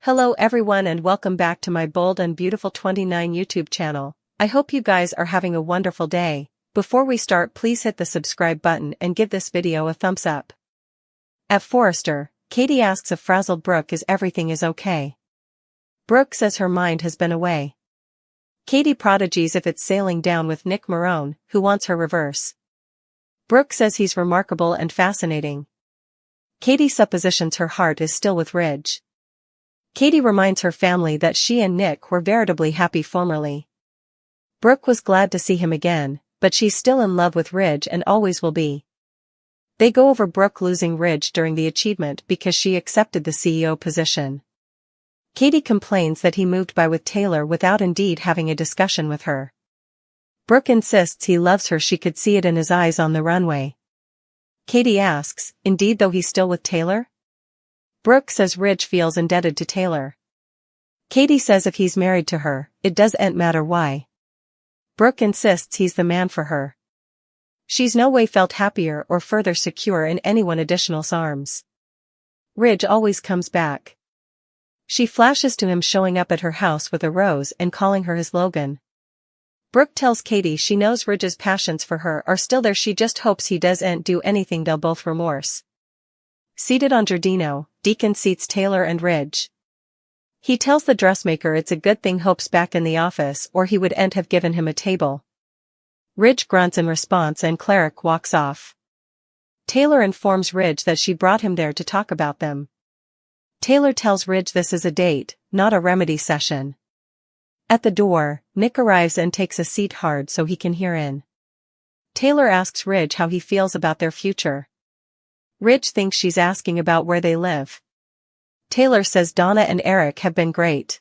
Hello everyone and welcome back to my Bold and Beautiful 29 YouTube channel. I hope you guys are having a wonderful day. Before we start, please hit the subscribe button and give this video a thumbs up. At Forrester, Katie asks if frazzled Brooke is everything is okay. Brooke says her mind has been away. Katie prodigies if it's sailing down with Nick Marone, who wants her reverse. Brooke says he's remarkable and fascinating. Katie suppositions her heart is still with Ridge. Katie reminds her family that she and Nick were veritably happy formerly. Brooke was glad to see him again, but she's still in love with Ridge and always will be. They go over Brooke losing Ridge during the achievement because she accepted the CEO position. Katie complains that he moved by with Taylor without indeed having a discussion with her. Brooke insists he loves her, she could see it in his eyes on the runway. Katie asks, indeed though he's still with Taylor? Brooke says Ridge feels indebted to Taylor. Katie says if he's married to her, it doesn't matter why. Brooke insists he's the man for her. She's no way felt happier or further secure in anyone additional's arms. Ridge always comes back. She flashes to him showing up at her house with a rose and calling her his Logan. Brooke tells Katie she knows Ridge's passions for her are still there, she just hopes he doesn't do anything they'll both remorse. Seated on Giardino, Deacon seats Taylor and Ridge. He tells the dressmaker it's a good thing Hope's back in the office or he wouldn't have given him a table. Ridge grunts in response and Cleric walks off. Taylor informs Ridge that she brought him there to talk about them. Taylor tells Ridge this is a date, not a remedy session. At the door, Nick arrives and takes a seat hard so he can hear in. Taylor asks Ridge how he feels about their future. Ridge thinks she's asking about where they live. Taylor says Donna and Eric have been great.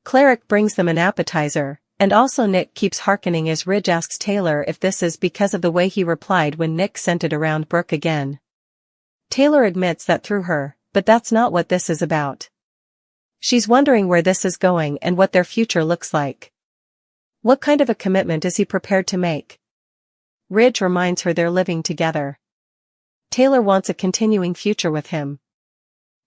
Cleric brings them an appetizer, and also Nick keeps hearkening as Ridge asks Taylor if this is because of the way he replied when Nick sent it around Brooke again. Taylor admits that through her, but that's not what this is about. She's wondering where this is going and what their future looks like. What kind of a commitment is he prepared to make? Ridge reminds her they're living together. Taylor wants a continuing future with him.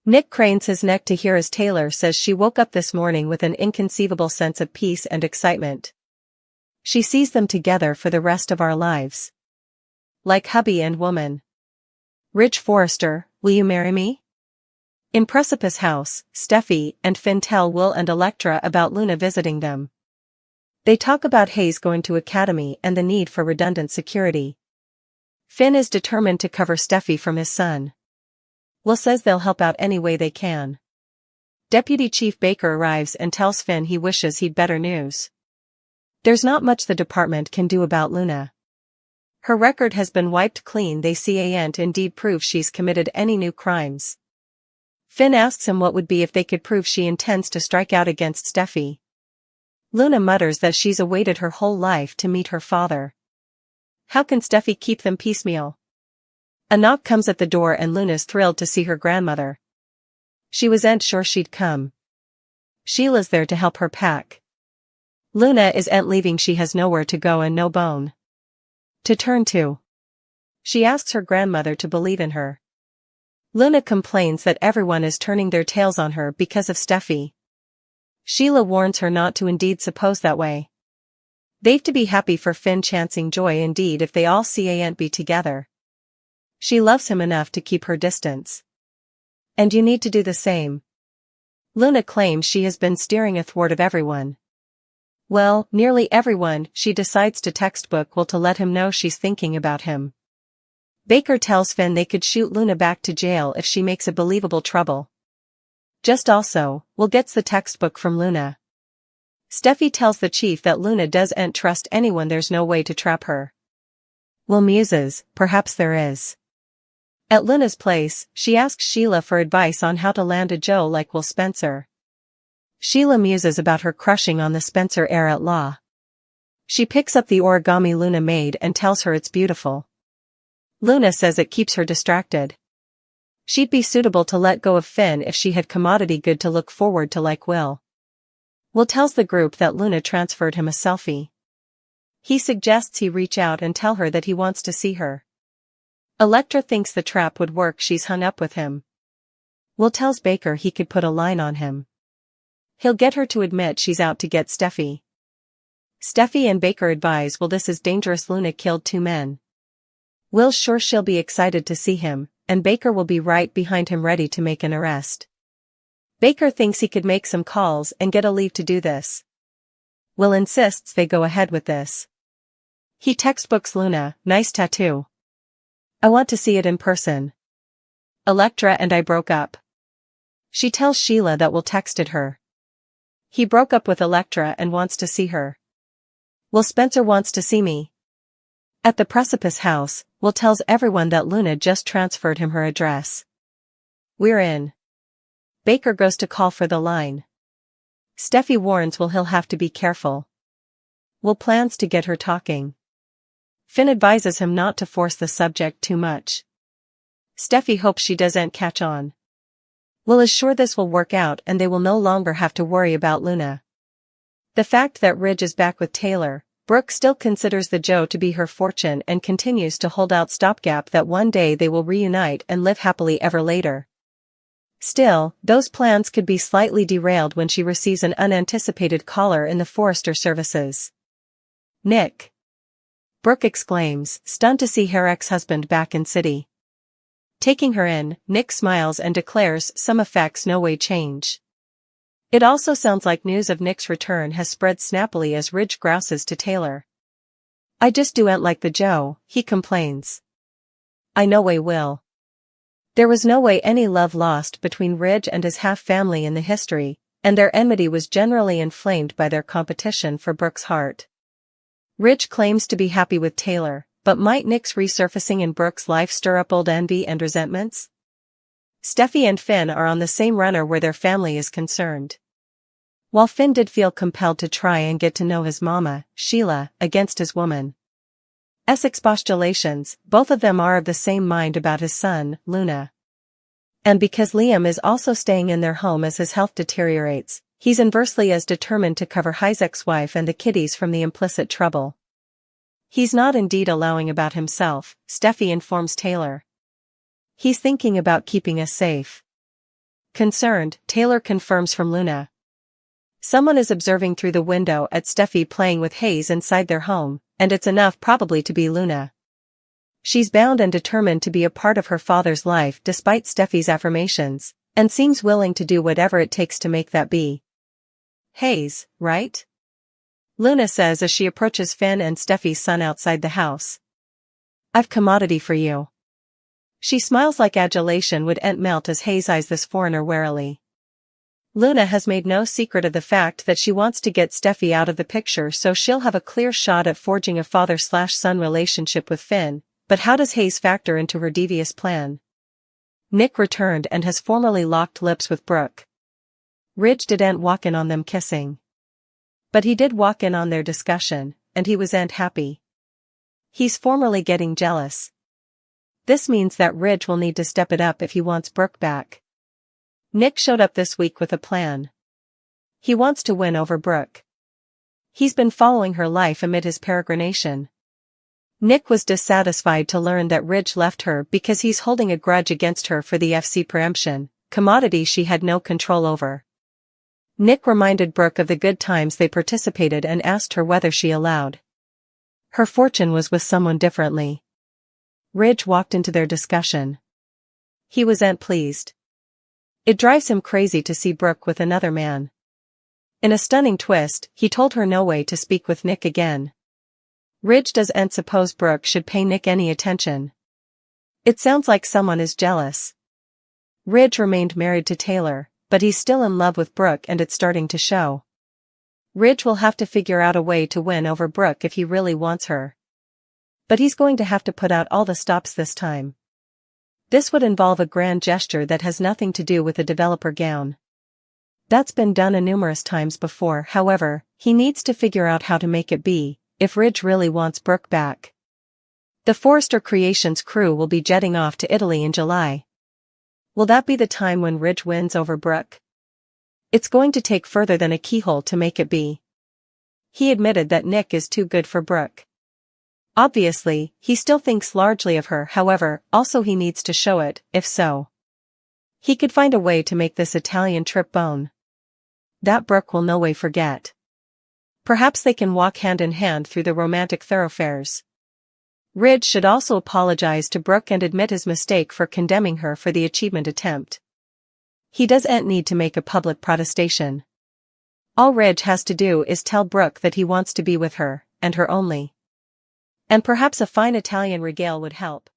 Nick cranes his neck to hear as Taylor says she woke up this morning with an inconceivable sense of peace and excitement. She sees them together for the rest of our lives. Like hubby and woman. Ridge Forrester, will you marry me? In Precipice House, Steffi and Finn tell Will and Electra about Luna visiting them. They talk about Hayes going to academy and the need for redundant security. Finn is determined to cover Steffi from his son. Will says they'll help out any way they can. Deputy Chief Baker arrives and tells Finn he wishes he'd better news. There's not much the department can do about Luna. Her record has been wiped clean, they can't indeed prove she's committed any new crimes. Finn asks him what would be if they could prove she intends to strike out against Steffi. Luna mutters that she's awaited her whole life to meet her father. How can Steffi keep them piecemeal? A knock comes at the door and Luna's thrilled to see her grandmother. She wasn't sure she'd come. Sheila's there to help her pack. Luna isn't leaving, she has nowhere to go and no bone to turn to. She asks her grandmother to believe in her. Luna complains that everyone is turning their tails on her because of Steffi. Sheila warns her not to indeed suppose that way. They've to be happy for Finn chancing joy indeed if they all can't be together. She loves him enough to keep her distance. And you need to do the same. Luna claims she has been steering athwart of everyone. Well, nearly everyone. She decides to textbook Will to let him know she's thinking about him. Baker tells Finn they could shoot Luna back to jail if she makes a believable trouble. Just also, Will gets the textbook from Luna. Steffi tells the chief that Luna doesn't trust anyone, there's no way to trap her. Will muses, perhaps there is. At Luna's place, she asks Sheila for advice on how to land a Joe like Will Spencer. Sheila muses about her crushing on the Spencer heir at law. She picks up the origami Luna made and tells her it's beautiful. Luna says it keeps her distracted. She'd be suitable to let go of Finn if she had commodity good to look forward to like Will. Will tells the group that Luna transferred him a selfie. He suggests he reach out and tell her that he wants to see her. Electra thinks the trap would work, she's hung up with him. Will tells Baker he could put a line on him. He'll get her to admit she's out to get Steffi. Steffi and Baker advise Will this is dangerous. Luna killed 2 men. Will's sure she'll be excited to see him, and Baker will be right behind him ready to make an arrest. Baker thinks he could make some calls and get a leave to do this. Will insists they go ahead with this. He textbooks Luna, nice tattoo. I want to see it in person. Electra and I broke up. She tells Sheila that Will texted her. He broke up with Electra and wants to see her. Will Spencer wants to see me. At the Precipice house, Will tells everyone that Luna just transferred him her address. We're in. Baker goes to call for the line. Steffi warns Will he'll have to be careful. Will plans to get her talking. Finn advises him not to force the subject too much. Steffi hopes she doesn't catch on. Will is sure this will work out and they will no longer have to worry about Luna. The fact that Ridge is back with Taylor, Brooke still considers the Joe to be her fortune and continues to hold out stopgap that one day they will reunite and live happily ever later. Still, those plans could be slightly derailed when she receives an unanticipated caller in the Forrester services. Nick! Brooke exclaims, stunned to see her ex-husband back in city. Taking her in, Nick smiles and declares some effects no way change. It also sounds like news of Nick's return has spread snappily as Ridge grouses to Taylor. I just doen't like the Joe, he complains. I no way will. There was no way any love lost between Ridge and his half-family in the history, and their enmity was generally inflamed by their competition for Brooke's heart. Ridge claims to be happy with Taylor, but might Nick's resurfacing in Brooke's life stir up old envy and resentments? Steffi and Finn are on the same runner where their family is concerned. While Finn did feel compelled to try and get to know his mama, Sheila, against his woman's expostulations, both of them are of the same mind about his son, Luna. And because Liam is also staying in their home as his health deteriorates, he's inversely as determined to cover his ex-wife and the kiddies from the implicit trouble. He's not indeed allowing about himself, Steffi informs Taylor. He's thinking about keeping us safe. Concerned, Taylor confirms from Luna. Someone is observing through the window at Steffi playing with Hayes inside their home, and it's enough probably to be Luna. She's bound and determined to be a part of her father's life despite Steffi's affirmations, and seems willing to do whatever it takes to make that be. Hayes, right? Luna says as she approaches Finn and Steffi's son outside the house. I've commodity for you. She smiles like adulation would melt as Hayes eyes this foreigner warily. Luna has made no secret of the fact that she wants to get Steffi out of the picture so she'll have a clear shot at forging a father-slash-son relationship with Finn, but how does Hayes factor into her devious plan? Nick returned and has formally locked lips with Brooke. Ridge didn't walk in on them kissing. But he did walk in on their discussion, and he wasn't happy. He's formally getting jealous. This means that Ridge will need to step it up if he wants Brooke back. Nick showed up this week with a plan. He wants to win over Brooke. He's been following her life amid his peregrination. Nick was dissatisfied to learn that Ridge left her because he's holding a grudge against her for the FC preemption, commodity she had no control over. Nick reminded Brooke of the good times they participated and asked her whether she allowed her fortune was with someone differently. Ridge walked into their discussion. He wasn't pleased. It drives him crazy to see Brooke with another man. In a stunning twist, he told her no way to speak with Nick again. Ridge doesn't suppose Brooke should pay Nick any attention. It sounds like someone is jealous. Ridge remained married to Taylor, but he's still in love with Brooke and it's starting to show. Ridge will have to figure out a way to win over Brooke if he really wants her. But he's going to have to put out all the stops this time. This would involve a grand gesture that has nothing to do with a developer gown. That's been done numerous times before, however, he needs to figure out how to make it be, if Ridge really wants Brooke back. The Forrester Creations crew will be jetting off to Italy in July. Will that be the time when Ridge wins over Brooke? It's going to take further than a keyhole to make it be. He admitted that Nick is too good for Brooke. Obviously, he still thinks largely of her, however, also he needs to show it, if so. He could find a way to make this Italian trip bone that Brook will no way forget. Perhaps they can walk hand in hand through the romantic thoroughfares. Ridge should also apologize to Brook and admit his mistake for condemning her for the achievement attempt. He doesn't need to make a public protestation. All Ridge has to do is tell Brook that he wants to be with her, and her only. And perhaps a fine Italian regale would help.